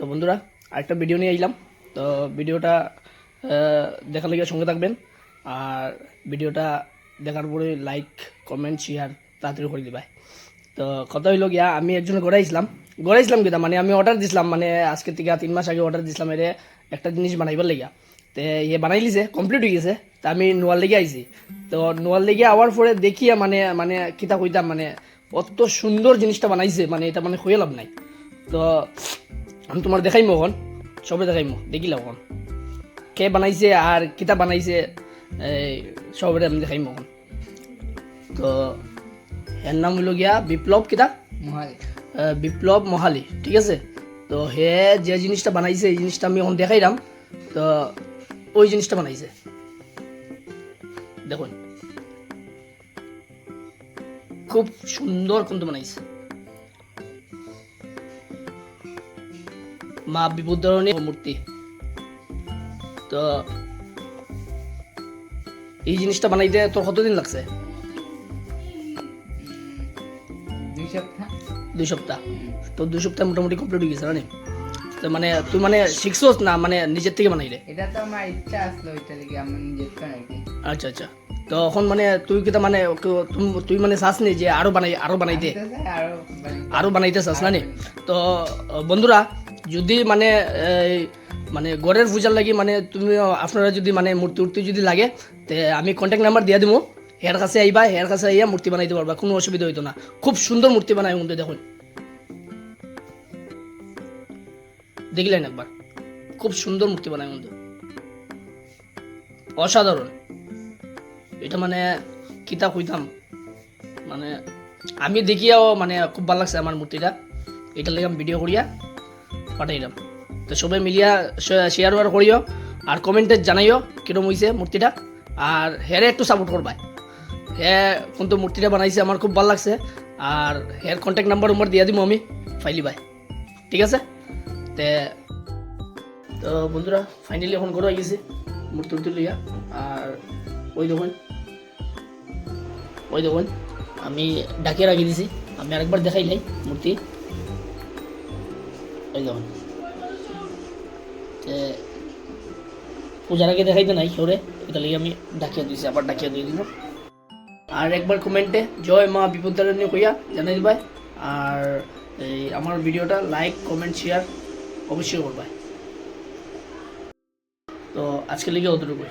তো বন্ধুরা আরেকটা ভিডিও নিয়ে আইলাম। তো ভিডিওটা দেখার লেগে সঙ্গে থাকবেন, আর ভিডিওটা দেখার পরে লাইক কমেন্ট শেয়ার তাড়াতাড়ি করে দিবাই। তো কথা হইল গিয়া, আমি একজন গড়াইছিলাম কিনা মানে আমি অর্ডার দিছিলাম, মানে আজকে থেকে 3 মাস আগে অর্ডার দিছিলাম এর একটা জিনিস বানাইবার লেগিয়া। তো ইয়ে বানাই লিছে, কমপ্লিট হয়ে গেছে। তা আমি নোয়ার লেগে আইছি। তো নোয়ার লেগে আওয়ার পরে দেখিয়া মানে মানে কিতা কইতাম, মানে অত সুন্দর জিনিসটা বানাইছে, মানে এটা মানে হয়ে লাভ নাই। তো আমি তোমার দেখাইমো এখন, সবে দেখাইমো, দেখিলাম এখন কে বানাইছে আর কিতা বানাইছে, এই সবে আমি দেখাইমো এখন। তো এর নাম হইল গিয়া বিপ্লব কিতা বিপ্লব মহালি, ঠিক আছে। তো হে যে জিনিসটা বানাইছে এই জিনিসটা আমি এখন দেখাইলাম। তো ওই জিনিসটা বানাইছে দেখুন, খুব সুন্দর কিন্তু বানাইছে। মা বিপদরণী মূর্তি। তো এই জিনিসটা বানাইতে তোর কতদিন লাগছে? 2 সপ্তাহ। তো 2 সপ্তাহ মোটামুটি কমপ্লিট হয়ে গেছে না? তো মানে তুই মানে শিখছস না মানে নিজের থেকে বানাইলে? এটা তো আমার ইচ্ছা আসলো, ওইটা থেকে আমি নিজের থেকে আর কি। আচ্ছা আচ্ছা। তো এখন মানে তুই কিতা মানে তুই মানে চাস নি যে আরো বানাইতে আরো বানাইতে চাস না নি? তো বন্ধুরা যদি মানে মানে গড়ের পূজার লাগি মানে তুমি আপনারা যদি মানে মূর্তি যদি লাগে, তে আমি কন্ট্যাক্ট নাম্বার দিয়ে দিব, হের কাছে আইবা, হের কাছে আইয়া মূর্তি বানাইতে পারবা, কোনো অসুবিধা হইতো না। খুব সুন্দর মূর্তি বানায় কিন্তু, দেখুন দেখলেন একবার, খুব সুন্দর মূর্তি বানায় কিন্তু, অসাধারণ। এটা মানে কিতা কইতাম, মানে আমি দেখিয়াও মানে খুব ভালো লাগছে আমার মূর্তিটা। এটার লেগে আমি ভিডিও করিয়া পাঠাইলাম। তো সবাই মিলিয়া শেয়ার ওয়ার করিও, আর কমেন্টে জানাইও কিরম হয়েছে মূর্তিটা, আর হেরে একটু সাপোর্ট করবাই। হ্যাঁ কিন্তু মূর্তিটা বানাইছে আমার খুব ভালো লাগছে, আর হের কন্ট্যাক্ট নাম্বার দিয়ে দিব আমি, ফাইলি ভাই, ঠিক আছে। তো বন্ধুরা ফাইনালি এখন ঘরে গেছি মূর্তি লইয়া। আর ওই দেখুন আমি ডাকিয়ে রাখি দিছি, আমি আরেকবার দেখাই নাই মূর্তি, ওই দেখুন। পূজার আগে দেখাইতে নাই কেউরে, এটা লেগে আমি ডাকিয়ে দিয়েছি, আবার ডাকিয়ে দিয়ে দিব। আর একবার কমেন্টে জয় মা বিপদতারিণী কইয়া জানাই দিবাই, আর এই আমার ভিডিওটা লাইক কমেন্ট শেয়ার অবশ্যই করবাই। তো আজকে লেগে অতটুকুই।